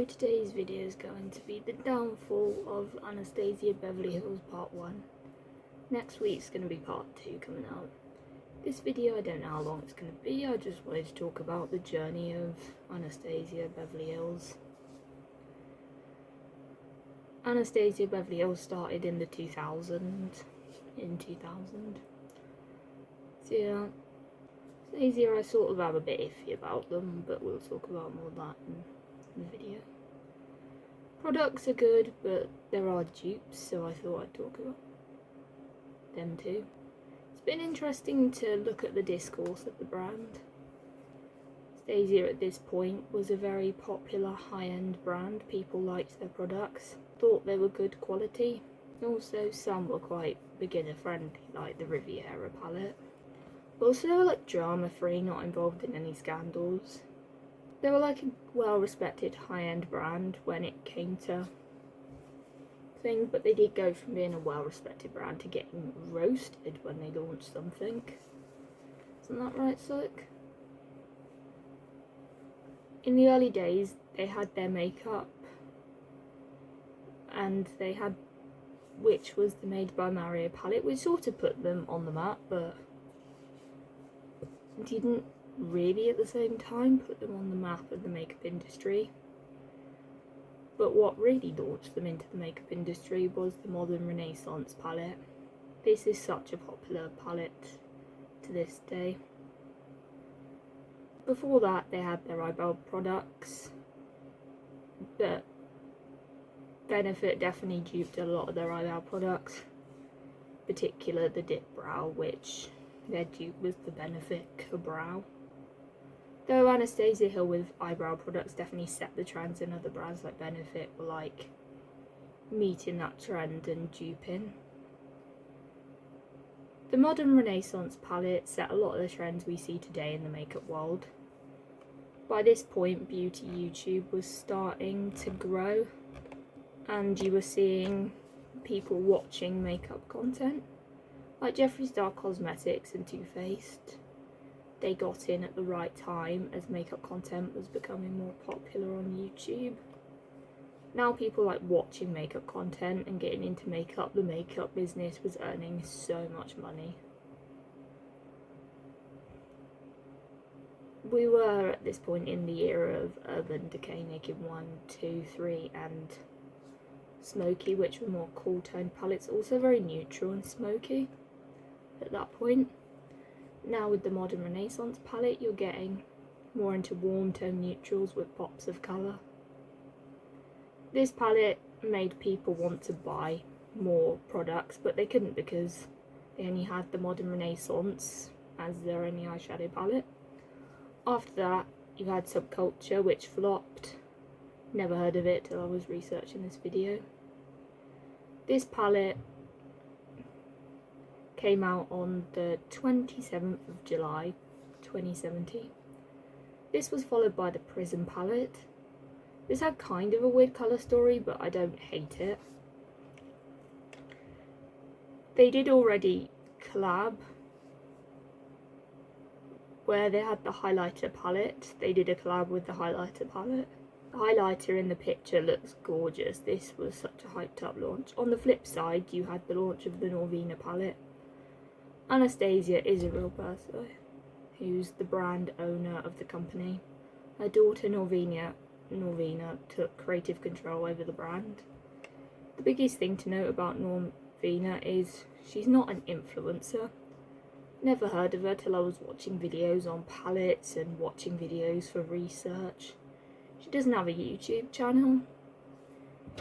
So today's video is going to be the downfall of Anastasia Beverly Hills Part 1. Next week's going to be Part 2 coming out. This video, I don't know how long it's going to be, I just wanted to talk about the journey of Anastasia Beverly Hills. Anastasia Beverly Hills started in 2000. So yeah, Anastasia I sort of am a bit iffy about them, but we'll talk about more of that in the video. Products are good, but there are dupes, so I thought I'd talk about them too. It's been interesting to look at the discourse of the brand. Anastasia at this point was a very popular high-end brand. People liked their products, thought they were good quality. Also, some were quite beginner friendly, like the Riviera Palette. Also, they were like drama free, not involved in any scandals. They were like a well-respected high-end brand when it came to things, but they did go from being a well-respected brand to getting roasted when they launched something. Isn't that right, Slick? In the early days, they had their makeup, and they had, which was the Made by Mario palette, which sort of put them on the map, but didn't really at the same time put them on the map of the makeup industry. But what really launched them into the makeup industry was the Modern Renaissance palette. This is such a popular palette to this day. Before that, they had their eyebrow products, but Benefit definitely duped a lot of their eyebrow products, in particular the dip brow, which their dupe was the Benefit brow. Though Anastasia Hill with eyebrow products definitely set the trends, and other brands like Benefit were like meeting that trend and duping. The Modern Renaissance palette set a lot of the trends we see today in the makeup world. By this point, beauty YouTube was starting to grow, and you were seeing people watching makeup content, like Jeffree Star Cosmetics and Too Faced. They got in at the right time as makeup content was becoming more popular on YouTube. Now people like watching makeup content and getting into makeup. The makeup business was earning so much money. We were at this point in the era of Urban Decay, Naked 1, 2, 3 and Smoky, which were more cool toned palettes, also very neutral and smoky at that point. Now with the Modern Renaissance palette, you're getting more into warm tone neutrals with pops of colour. This palette made people want to buy more products, but they couldn't because they only had the Modern Renaissance as their only eyeshadow palette. After that, you had Subculture, which flopped. Never heard of it till I was researching this video. This palette came out on the 27th of July 2017. This was followed by the Prism palette. This had kind of a weird colour story, but I don't hate it. They did already collab where they had the highlighter palette. They did a collab with the highlighter palette. The highlighter in the picture looks gorgeous. This was such a hyped up launch. On the flip side, you had the launch of the Norvena Palette. Anastasia is a real person who's the brand owner of the company. Her daughter Norvena took creative control over the brand. The biggest thing to note about Norvena is she's not an influencer. Never heard of her till I was watching videos on palettes and watching videos for research. She doesn't have a YouTube channel.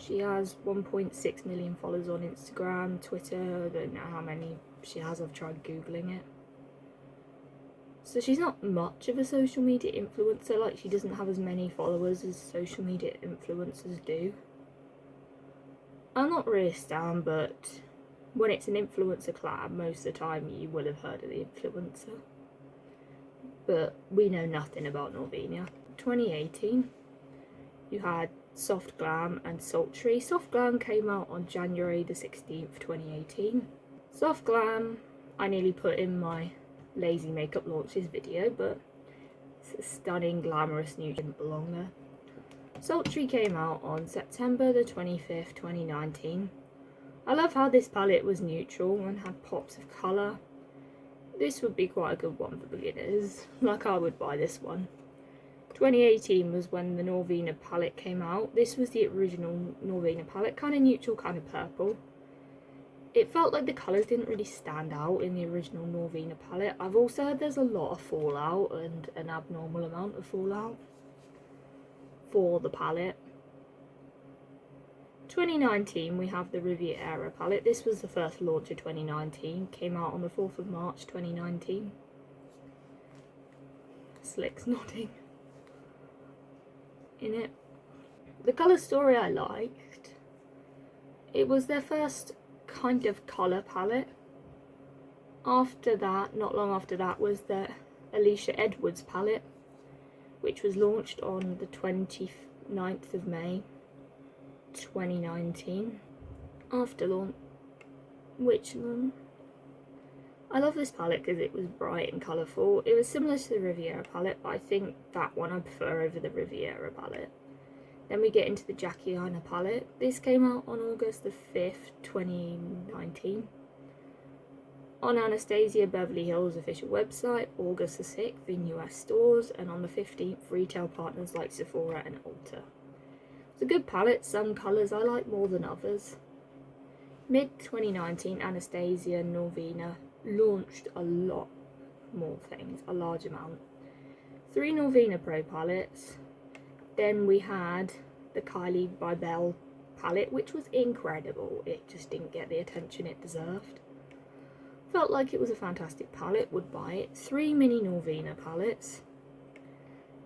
She has 1.6 million followers on Instagram, Twitter, I don't know how many she has, I've tried googling it. So she's not much of a social media influencer, like she doesn't have as many followers as social media influencers do. I'm not really a stan, but when it's an influencer collab, most of the time you will have heard of the influencer. But we know nothing about Norvena. 2018, you had Soft Glam and Sultry. Soft Glam came out on January the 16th, 2018. Soft Glam, I nearly put in my lazy makeup launches video, but it's a stunning, glamorous nude, didn't belong there. Sultry came out on September the 25th, 2019. I love how this palette was neutral and had pops of colour. This would be quite a good one for beginners, like I would buy this one. 2018 was when the Norvena palette came out. This was the original Norvena palette, kind of neutral, kind of purple. It felt like the colours didn't really stand out in the original Norvena palette. I've also heard there's a lot of fallout and an abnormal amount of fallout for the palette. 2019 we have the Riviera palette. This was the first launch of 2019. Came out on the 4th of March 2019. Slick's nodding in it. The colour story I liked. It was their first kind of colour palette. After that, not long after that, was the Alicia Edwards palette, which was launched on the 29th of May 2019. After launch, I love this palette because it was bright and colourful. It was similar to the Riviera palette, but I think that one I prefer over the Riviera palette. Then we get into the Jackiana Palette. This came out on August the 5th, 2019. On Anastasia Beverly Hills official website, August the 6th in US stores, and on the 15th, retail partners like Sephora and Ulta. It's a good palette, some colours I like more than others. Mid-2019, Anastasia and Norvena launched a lot more things, a large amount. 3 Norvena Pro palettes. Then we had the Kylie by Belle palette, which was incredible. It just didn't get the attention it deserved. Felt like it was a fantastic palette, would buy it. 3 mini Norvena palettes.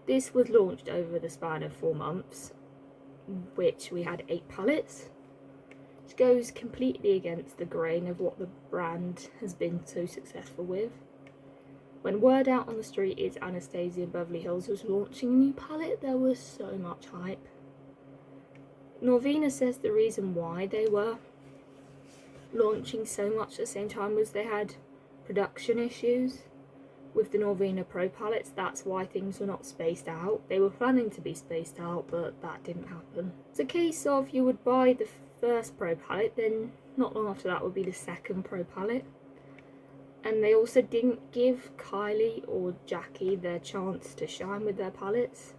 This was launched over the span of 4 months, which we had 8 palettes, which goes completely against the grain of what the brand has been so successful with. When word out on the street is Anastasia Beverly Hills was launching a new palette, there was so much hype. Norvena says the reason why they were launching so much at the same time was they had production issues with the Norvena Pro palettes. That's why things were not spaced out. They were planning to be spaced out, but that didn't happen. It's a case of you would buy the first Pro palette, then not long after that would be the second Pro palette. And they also didn't give Kylie or Jackie their chance to shine with their palettes.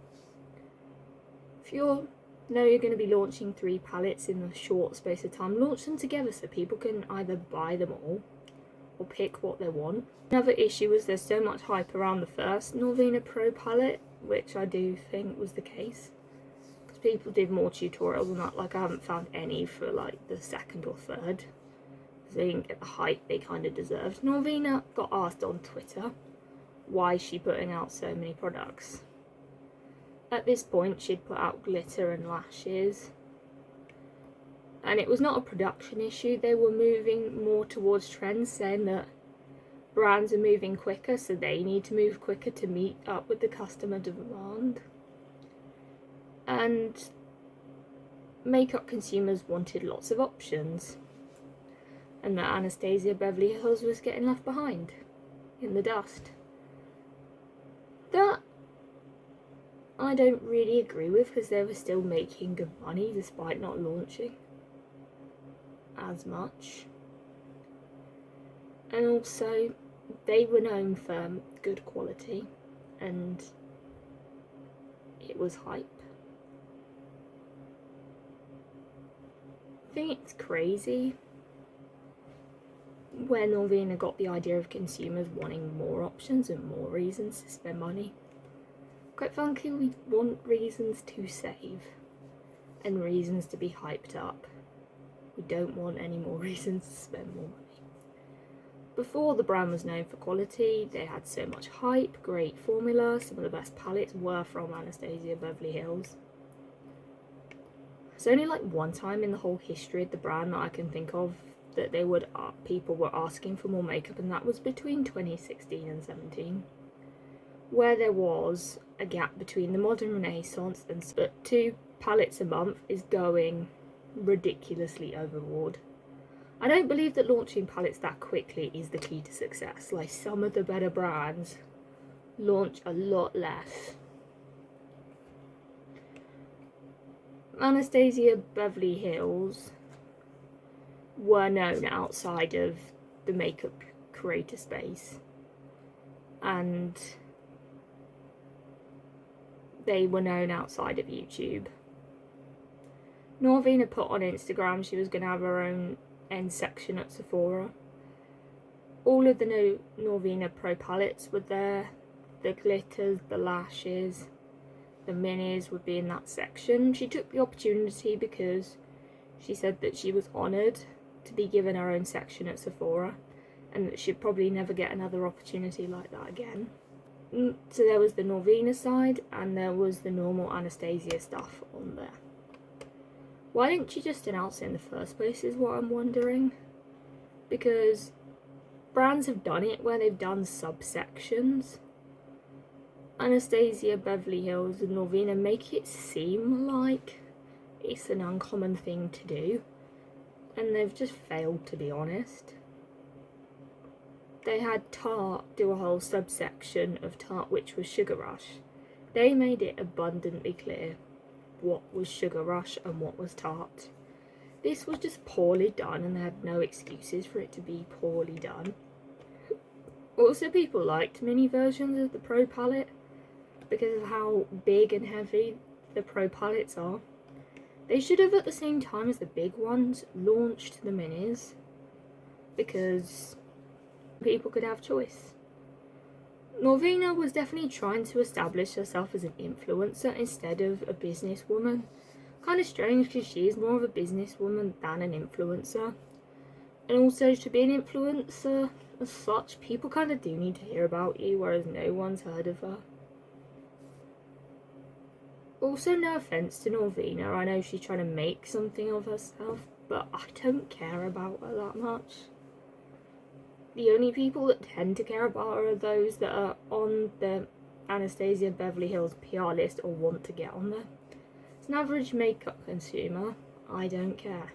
If you know you're going to be launching 3 palettes in a short space of time, launch them together so people can either buy them all or pick what they want. Another issue was there's so much hype around the first Norvena Pro palette, which I do think was the case. Because people did more tutorials and that, like I haven't found any for like the second or third. They didn't get the hype they kind of deserved. Norvena got asked on Twitter why she's putting out so many products. At this point, she'd put out glitter and lashes. And it was not a production issue. They were moving more towards trends, saying that brands are moving quicker, so they need to move quicker to meet up with the customer demand. And makeup consumers wanted lots of options. And that Anastasia Beverly Hills was getting left behind in the dust. That I don't really agree with, because they were still making good money despite not launching as much. And also they were known for good quality and it was hype. I think it's crazy where Norvena got the idea of consumers wanting more options and more reasons to spend money. Quite frankly, we want reasons to save and reasons to be hyped up. We don't want any more reasons to spend more money. Before, the brand was known for quality. They had so much hype, great formula. Some of the best palettes were from Anastasia Beverly Hills. There's only like one time in the whole history of the brand that I can think of that people were asking for more makeup, and that was between 2016 and 17, where there was a gap between the modern renaissance and 2 palettes a month is going ridiculously overboard. I don't believe that launching palettes that quickly is the key to success. Like, some of the better brands launch a lot less. Anastasia Beverly Hills were known outside of the makeup creator space, and they were known outside of YouTube. Norvena put on Instagram she was going to have her own end section at Sephora. All of the Norvena Pro palettes were there. The glitters, the lashes, the minis would be in that section. She took the opportunity because she said that she was honoured to be given her own section at Sephora, and that she'd probably never get another opportunity like that again. So there was the Norvena side, and there was the normal Anastasia stuff on there. Why didn't she just announce it in the first place is what I'm wondering. Because brands have done it where they've done subsections. Anastasia, Beverly Hills and Norvena make it seem like it's an uncommon thing to do, and they've just failed, to be honest. They had Tarte do a whole subsection of Tarte which was Sugar Rush. They made it abundantly clear what was Sugar Rush and what was Tarte. This was just poorly done, and they had no excuses for it to be poorly done. Also, people liked mini versions of the Pro palette because of how big and heavy the Pro palettes are. They should have, at the same time as the big ones, launched the minis, because people could have choice. Norvena was definitely trying to establish herself as an influencer instead of a businesswoman. Kind of strange because she is more of a businesswoman than an influencer. And also, to be an influencer as such, people kind of do need to hear about you, whereas no one's heard of her. Also, no offence to Norvena, I know she's trying to make something of herself, but I don't care about her that much. The only people that tend to care about her are those that are on the Anastasia Beverly Hills PR list or want to get on there. As an average makeup consumer, I don't care.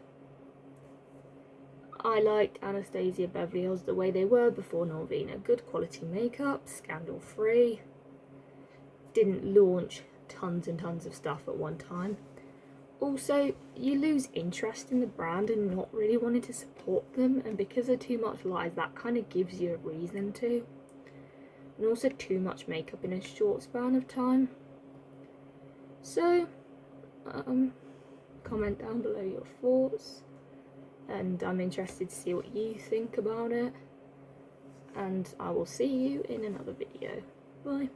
I liked Anastasia Beverly Hills the way they were before Norvena. Good quality makeup, scandal free, didn't launch tons and tons of stuff at one time. Also, you lose interest in the brand and not really wanting to support them, and because of Too Much Lies, that kind of gives you a reason to. And also too much makeup in a short span of time. So, comment down below your thoughts, and I'm interested to see what you think about it, and I will see you in another video. Bye.